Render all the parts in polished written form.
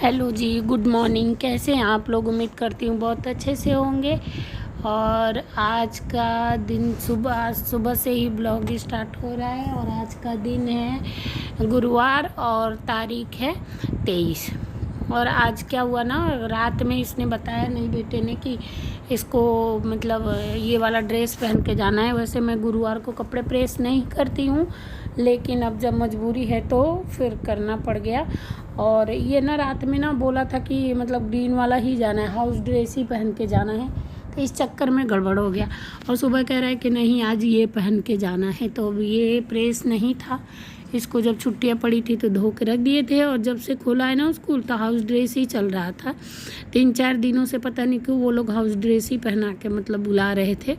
Hello जी, good morning. कैसे हैं आप लोग? उम्मीद करती हूँ बहुत अच्छे से होंगे। और आज का दिन सुबह से ही ब्लॉग स्टार्ट हो रहा है और आज का दिन है गुरुवार और तारीख है 23। और आज क्या हुआ ना, रात में इसने बताया नहीं बेटे ने कि इसको मतलब ये वाला ड्रेस पहन के जाना है। वैसे मैं गुरुवार को कपड़े प्रेस नहीं करती हूँ, लेकिन अब जब मजबूरी है तो फिर करना पड़ गया। और ये ना रात में ना बोला था कि मतलब ग्रीन वाला ही जाना है, हाउस ड्रेस ही पहन के जाना है, तो इस चक्कर में गड़बड़ हो गया। और सुबह कह रहा है कि नहीं आज ये पहन के जाना है, तो अब ये प्रेस नहीं था। इसको जब छुट्टियां पड़ी थी तो धो के रख दिए थे, और जब से खोला है ना स्कूल तो हाउस ड्रेस ही चल रहा था। 3-4 दिनों से पता नहीं क्यों वो लोग हाउस ड्रेस ही पहना के मतलब बुला रहे थे,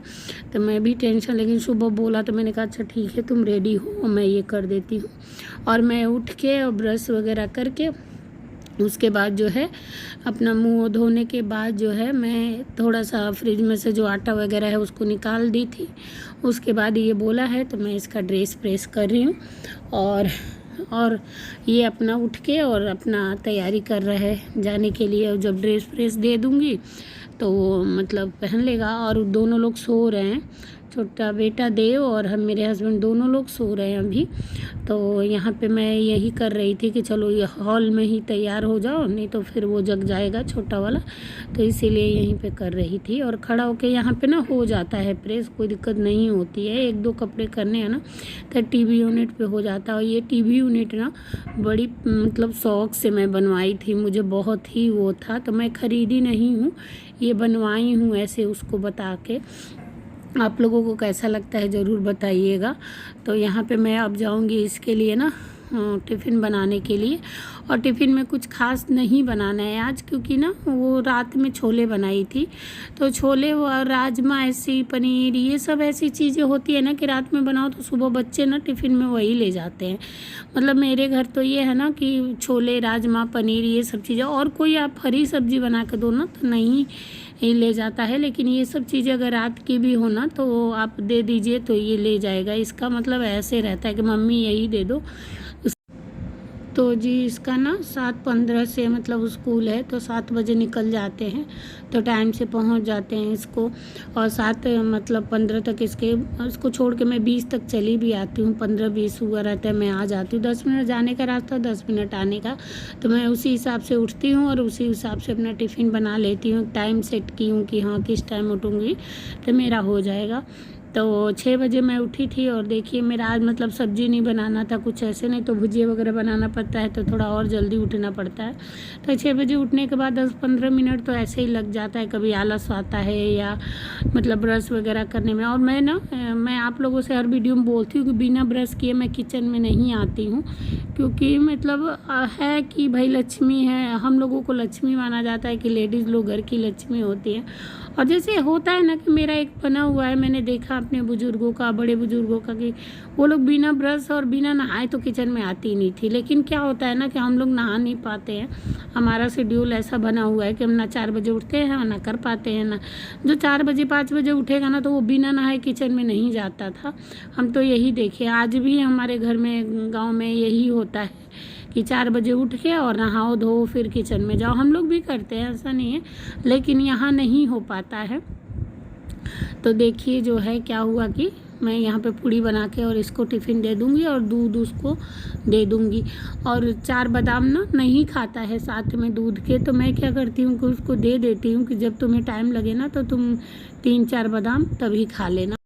तो मैं भी टेंशन। लेकिन सुबह बोला तो मैंने कहा अच्छा ठीक है तुम रेडी हो, मैं ये कर देती हूँ। और मैं उठ के और ब्रश वगैरह करके उसके बाद जो है अपना मुंह धोने के बाद जो है मैं थोड़ा सा फ्रिज में से जो आटा वगैरह है उसको निकाल दी थी। उसके बाद ये बोला है तो मैं इसका ड्रेस प्रेस कर रही हूँ। और ये अपना उठ के और अपना तैयारी कर रहा है जाने के लिए। और जब ड्रेस प्रेस दे दूँगी तो वो मतलब पहन लेगा। और दोनों लोग सो रहे हैं, छोटा बेटा देव और हम मेरे हस्बैंड दोनों लोग सो रहे हैं अभी। तो यहाँ पे मैं यही कर रही थी कि चलो ये हॉल में ही तैयार हो जाओ, नहीं तो फिर वो जग जाएगा छोटा वाला, तो इसीलिए यहीं पे कर रही थी। और खड़ा होके यहाँ पे ना हो जाता है प्रेस, कोई दिक्कत नहीं होती है। 1-2 कपड़े करने हैं ना तो टीवी यूनिट पे हो जाता है। और ये टीवी यूनिट ना बड़ी मतलब शौक से मैं बनवाई थी, मुझे बहुत ही वो था, तो मैं ख़रीदी नहीं हूँ, ये बनवाई हूँ ऐसे उसको बता के। आप लोगों को कैसा लगता है ज़रूर बताइएगा। तो यहाँ पे मैं अब जाऊँगी इसके लिए ना टिफ़िन बनाने के लिए। और टिफ़िन में कुछ खास नहीं बनाना है आज, क्योंकि ना वो रात में छोले बनाई थी, तो छोले और राजमा ऐसी पनीर ये सब ऐसी चीज़ें होती है ना कि रात में बनाओ तो सुबह बच्चे ना टिफ़िन में वही ले जाते हैं। मतलब मेरे घर तो ये है ना कि छोले राजमा पनीर ये सब चीज़ें, और कोई आप हरी सब्ज़ी बना के दो ना तो नहीं ये ले जाता है। लेकिन ये सब चीज़ें अगर रात की भी हो ना तो आप दे दीजिए तो ये ले जाएगा। इसका मतलब ऐसे रहता है कि मम्मी यही दे दो। तो जी इसका ना 7:15 से मतलब स्कूल है, तो 7 बजे निकल जाते हैं तो टाइम से पहुंच जाते हैं इसको। और 7 मतलब 15 तक इसको छोड़ के मैं 20 तक चली भी आती हूँ। 15-20 हुआ रहता है मैं आ जाती हूँ। 10 मिनट जाने का रास्ता, 10 मिनट आने का, तो मैं उसी हिसाब से उठती हूँ और उसी हिसाब से अपना टिफ़िन बना लेती हूँ। टाइम सेट की हूँ कि हाँ किस टाइम उठूँगी तो मेरा हो जाएगा। तो 6 बजे मैं उठी थी। और देखिए मेरा आज मतलब सब्ज़ी नहीं बनाना था कुछ ऐसे, नहीं तो भुजिया वगैरह बनाना पड़ता है तो थोड़ा और जल्दी उठना पड़ता है। तो 6 बजे उठने के बाद 10-15 मिनट तो ऐसे ही लग जाता है, कभी आलस आता है या मतलब ब्रश वगैरह करने में। और मैं आप लोगों से हर वीडियो में बोलती हूँ कि बिना ब्रश किए मैं किचन में नहीं आती हूँ, क्योंकि मतलब है कि भाई लक्ष्मी है, हम लोगों को लक्ष्मी माना जाता है कि लेडीज़ लोग घर की लक्ष्मी होती है। और जैसे होता है ना कि मेरा एक बना हुआ है, मैंने देखा अपने बुज़ुर्गों का, बड़े बुज़ुर्गों का, कि वो लोग बिना ब्रश और बिना नहाए तो किचन में आती नहीं थी। लेकिन क्या होता है ना कि हम लोग नहा नहीं पाते हैं, हमारा शेड्यूल ऐसा बना हुआ है कि हम ना 4 बजे उठते हैं और ना कर पाते हैं। ना जो 4 बजे 5 बजे उठेगा ना तो वो बिना नहाए किचन में नहीं जाता था। हम तो यही देखे, आज भी हमारे घर में गाँव में यही होता है कि 4 बजे उठ के और नहाओ धो फिर किचन में जाओ। हम लोग भी करते हैं, ऐसा नहीं है, लेकिन यहाँ नहीं हो पाता है। तो देखिए जो है क्या हुआ कि मैं यहाँ पे पूड़ी बना के और इसको टिफ़िन दे दूँगी और दूध उसको दे दूँगी। और 4 बादाम ना नहीं खाता है साथ में दूध के, तो मैं क्या करती हूँ कि उसको दे देती हूँ कि जब तुम्हें टाइम लगे ना तो तुम 3-4 बादाम तभी खा लेना।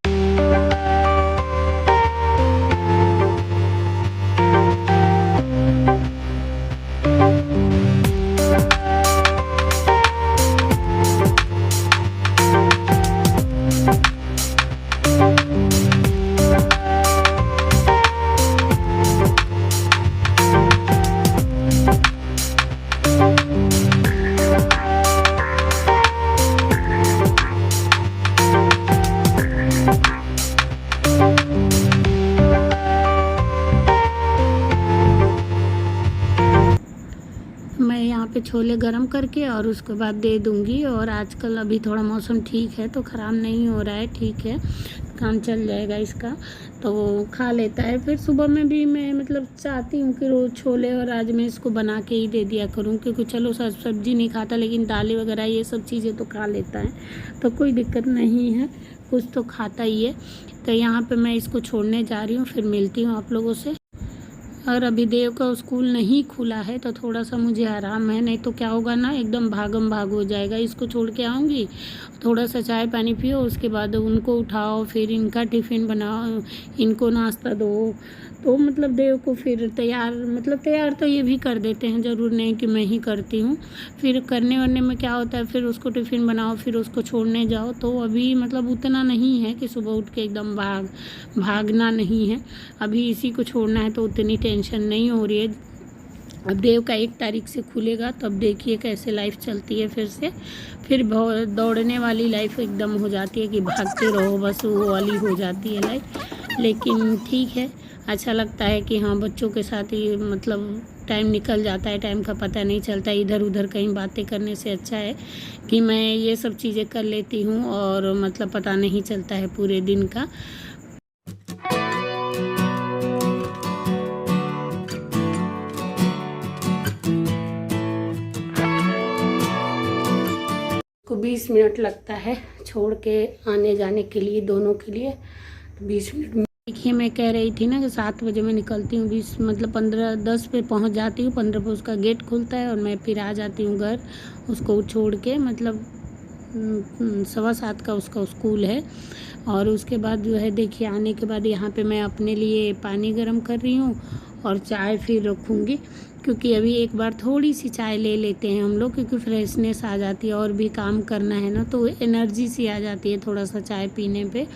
मैं यहाँ पे छोले गरम करके और उसके बाद दे दूँगी। और आजकल अभी थोड़ा मौसम ठीक है तो ख़राब नहीं हो रहा है, ठीक है। काम चल जाएगा इसका, तो वो खा लेता है। फिर सुबह में भी मैं मतलब चाहती हूँ कि रोज़ छोले और आज मैं इसको बना के ही दे दिया करूँ, क्योंकि चलो सब्ज़ी नहीं खाता लेकिन दालें वगैरह ये सब चीज़ें तो खा लेता है, तो कोई दिक्कत नहीं है, कुछ तो खाता ही है। तो यहाँ पे मैं इसको छोड़ने जा रही हूँ, फिर मिलती हूँ आप लोगों से। और अभी देव का स्कूल नहीं खुला है तो थोड़ा सा मुझे आराम है, नहीं तो क्या होगा ना, एकदम भागम भाग हो जाएगा। इसको छोड़ के आऊँगी, थोड़ा सा चाय पानी पियो, उसके बाद उनको उठाओ, फिर इनका टिफ़िन बनाओ, इनको नाश्ता दो, तो मतलब देव को फिर तैयार तो ये भी कर देते हैं, ज़रूर नहीं कि मैं ही करती हूँ। फिर करने वरने में क्या होता है, फिर उसको टिफ़िन बनाओ, फिर उसको छोड़ने जाओ, तो अभी मतलब उतना नहीं है कि सुबह उठ के एकदम भागना नहीं है। अभी इसी को छोड़ना है तो उतनी टेंशन नहीं हो रही है। अब देव का 1 तारीख से खुलेगा, तब देखिए कैसे लाइफ चलती है फिर दौड़ने वाली लाइफ एकदम हो जाती है कि भागते रहो, बस वो वाली हो जाती है लाइफ। लेकिन ठीक है, अच्छा लगता है कि हाँ बच्चों के साथ ही मतलब टाइम निकल जाता है, टाइम का पता नहीं चलता। इधर उधर कहीं बातें करने से अच्छा है कि मैं ये सब चीज़ें कर लेती हूँ और मतलब पता नहीं चलता है पूरे दिन का। को 20 मिनट लगता है छोड़ के आने जाने के लिए, दोनों के लिए 20 मिनट। देखिए मैं कह रही थी ना कि 7 बजे मैं निकलती हूँ, 20 मतलब 15-10 पे पहुँच जाती हूँ, 15 पे उसका गेट खुलता है और मैं फिर आ जाती हूँ घर उसको छोड़ के। मतलब 7:15 का उसका स्कूल है। और उसके बाद जो है देखिए आने के बाद यहाँ पे मैं अपने लिए पानी गर्म कर रही हूँ और चाय फिर रखूँगी, क्योंकि अभी एक बार थोड़ी सी चाय ले लेते हैं हम लोग, क्योंकि फ्रेशनेस आ जाती है और भी काम करना है ना, तो एनर्जी सी आ जाती है थोड़ा सा चाय पीने पे।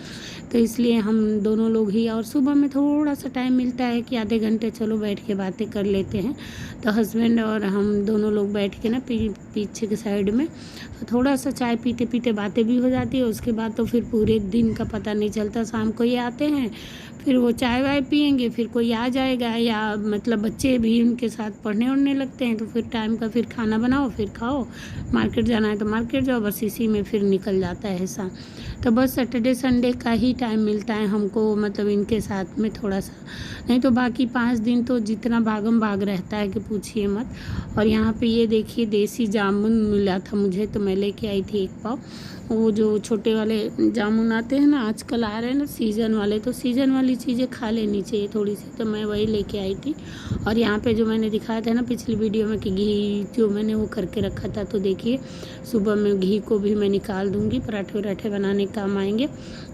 तो इसलिए हम दोनों लोग ही, और सुबह में थोड़ा सा टाइम मिलता है कि आधे घंटे चलो बैठ के बातें कर लेते हैं, तो हस्बैंड और हम दोनों लोग बैठ के ना पीछे के साइड में थोड़ा सा चाय पीते पीते बातें भी हो जाती है। उसके बाद तो फिर पूरे दिन का पता नहीं चलता। शाम को ये आते हैं, फिर वो चाय वाय पियेंगे, फिर कोई आ जाएगा, या मतलब बच्चे भी उनके साथ पढ़ने उड़ने लगते हैं, तो फिर टाइम का फिर खाना बनाओ, फिर खाओ, मार्केट जाना है तो मार्केट जाओ, बस इसी में फिर निकल जाता है ऐसा। तो बस सैटरडे संडे का ही टाइम मिलता है हमको, मतलब इनके साथ में थोड़ा सा, नहीं तो बाकी 5 दिन तो जितना भागम भाग रहता है कि पूछिए मत। और यहाँ पे ये देखिए देसी जामुन मिला था मुझे, तो मैं लेके आई थी 1 पाव। वो जो छोटे वाले जामुन आते हैं ना, आजकल आ रहे हैं ना सीज़न वाले, तो सीज़न वाली चीज़ें खा लेनी चाहिए थोड़ी सी, तो मैं वही लेके आई थी। और यहाँ पे जो मैंने दिखाया था ना पिछली वीडियो में कि घी जो मैंने वो करके रखा था, तो देखिए सुबह में घी को भी मैं निकाल दूँगी, पराठे वराठे बनाने काम आएंगे।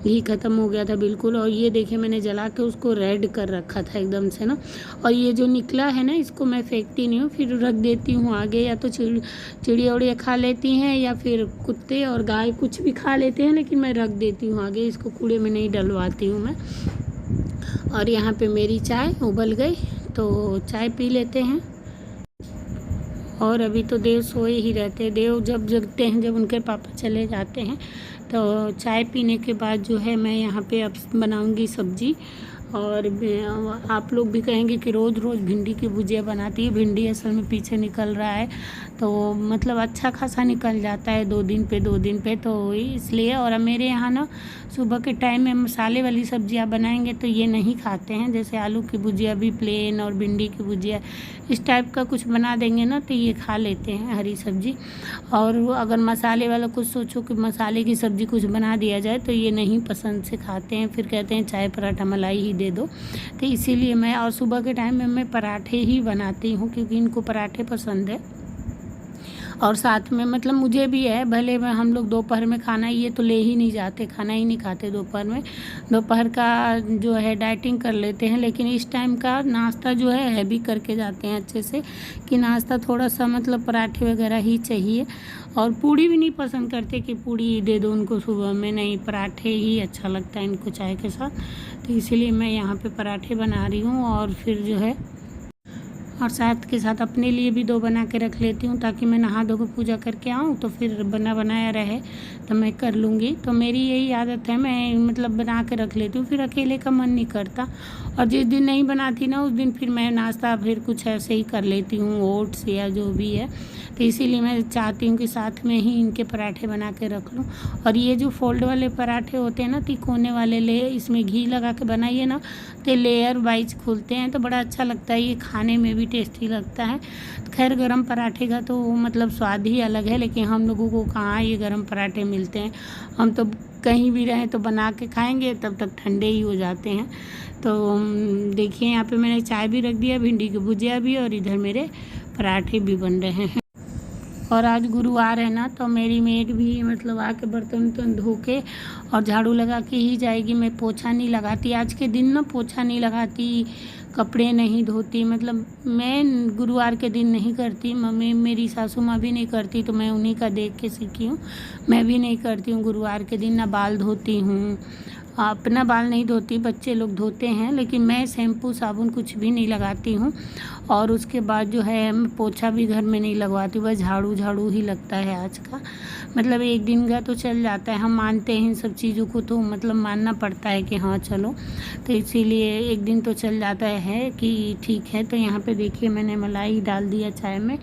घी ख़त्म हो गया था बिल्कुल, और ये देखिए मैंने जला के उसको रेड कर रखा था एकदम से ना। और ये जो निकला है ना, इसको मैं फेंकती नहीं हूँ, फिर रख देती हूँ आगे, या तो चिड़िया उड़िया खा लेती हैं, या फिर कुत्ते और गाय कुछ भी खा लेते हैं, लेकिन मैं रख देती हूँ आगे, इसको कूड़े में नहीं डलवाती हूँ मैं। और यहाँ पे मेरी चाय उबल गई, तो चाय पी लेते हैं। और अभी तो देव सोए ही रहते हैं, देव जब जगते हैं जब उनके पापा चले जाते हैं। तो चाय पीने के बाद जो है मैं यहाँ पे अब बनाऊँगी सब्ज़ी। और आप लोग भी कहेंगे कि रोज़ रोज़ भिंडी की भुजिया बनाती है। भिंडी असल में पीछे निकल रहा है, तो मतलब अच्छा खासा निकल जाता है 2 दिन पे, तो इसलिए। और मेरे यहाँ ना सुबह के टाइम में मसाले वाली सब्जियाँ बनाएंगे तो ये नहीं खाते हैं, जैसे आलू की भुजिया भी प्लेन और भिंडी की भुजिया इस टाइप का कुछ बना देंगे ना, तो ये खा लेते हैं हरी सब्जी। और अगर मसाले वाला कुछ सोचो कि मसाले की सब्ज़ी कुछ बना दिया जाए, तो ये नहीं पसंद से खाते हैं, फिर कहते हैं चाय पराठा मलाई ही दे दो। तो इसीलिए मैं, और सुबह के टाइम में मैं पराठे ही बनाती हूँ, क्योंकि इनको पराठे पसंद है। और साथ में मतलब मुझे भी है, भले मैं हम लोग दोपहर में खाना ये तो ले ही नहीं जाते, खाना ही नहीं खाते दोपहर में। दोपहर का जो है डाइटिंग कर लेते हैं, लेकिन इस टाइम का नाश्ता जो है हैवी करके जाते हैं अच्छे से, कि नाश्ता थोड़ा सा मतलब पराठे वगैरह ही चाहिए। और पूड़ी भी नहीं पसंद करते कि पूड़ी दे दो उनको सुबह में, नहीं, पराठे ही अच्छा लगता है इनको चाय के साथ। तो इसीलिए मैं यहाँ पे पराठे बना रही हूँ, और फिर जो है और साथ के साथ अपने लिए भी 2 बना के रख लेती हूँ, ताकि मैं नहा धो के पूजा करके आऊँ तो फिर बना बनाया रहे तो मैं कर लूँगी। तो मेरी यही आदत है, मैं मतलब बना के रख लेती हूँ, फिर अकेले का मन नहीं करता। और जिस दिन नहीं बनाती ना उस दिन फिर मैं नाश्ता फिर कुछ ऐसे ही कर लेती हूँ, ओट्स या जो भी है। तो इसीलिए मैं चाहती हूँ कि साथ में ही इनके पराठे बना के रख लूँ। और ये जो फोल्ड वाले पराठे होते हैं ना, तिकोने वाले, ले इसमें घी लगा के बनाइए ना तो लेयर वाइज खुलते हैं, तो बड़ा अच्छा लगता है, ये खाने में भी टेस्टी लगता है। खैर गरम पराठे का तो मतलब स्वाद ही अलग है, लेकिन हम लोगों को कहाँ ये गरम पराठे मिलते हैं। हम तो कहीं भी रहें तो बना के खाएंगे, तब तक ठंडे ही हो जाते हैं। तो देखिए यहाँ पे मैंने चाय भी रख दिया, भिंडी की भुजिया भी, और इधर मेरे पराठे भी बन रहे हैं। और आज गुरुवार है ना, तो मेरी मेड भी मतलब आके बर्तन वर्तन धो के और झाड़ू लगा के ही जाएगी। मैं पोछा नहीं लगाती आज के दिन ना, पोछा नहीं लगाती, कपड़े नहीं धोती। मतलब मैं गुरुवार के दिन नहीं करती, मम्मी मेरी सासू माँ भी नहीं करती, तो मैं उन्हीं का देख के सीखी हूँ। मैं भी नहीं करती हूँ गुरुवार के दिन, ना बाल धोती हूँ, अपना बाल नहीं धोती, बच्चे लोग धोते हैं, लेकिन मैं शैम्पू साबुन कुछ भी नहीं लगाती हूँ। और उसके बाद जो है मैं पोछा भी घर में नहीं लगवाती, बस झाड़ू झाड़ू ही लगता है आज का। मतलब एक दिन का तो चल जाता है, हम मानते हैं इन सब चीज़ों को, तो मतलब मानना पड़ता है कि हाँ चलो, तो इसीलिए एक दिन तो चल जाता है कि ठीक है। तो यहाँ पे देखिए मैंने मलाई डाल दिया चाय में,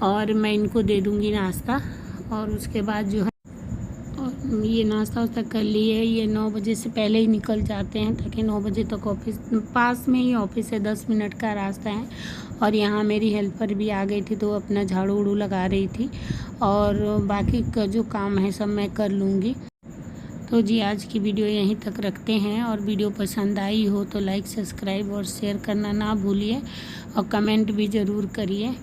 और मैं इनको दे दूँगी नाश्ता। और उसके बाद जो है ये नाश्ता वास्ता कर लिए, ये 9 बजे से पहले ही निकल जाते हैं, ताकि 9 बजे तक ऑफिस, पास में ही ऑफिस है, 10 मिनट का रास्ता है। और यहाँ मेरी हेल्पर भी आ गई थी, तो अपना झाड़ू उड़ू लगा रही थी, और बाकी का जो काम है सब मैं कर लूँगी। तो जी आज की वीडियो यहीं तक रखते हैं, और वीडियो पसंद आई हो तो लाइक, सब्सक्राइब और शेयर करना ना भूलिए, और कमेंट भी ज़रूर करिए।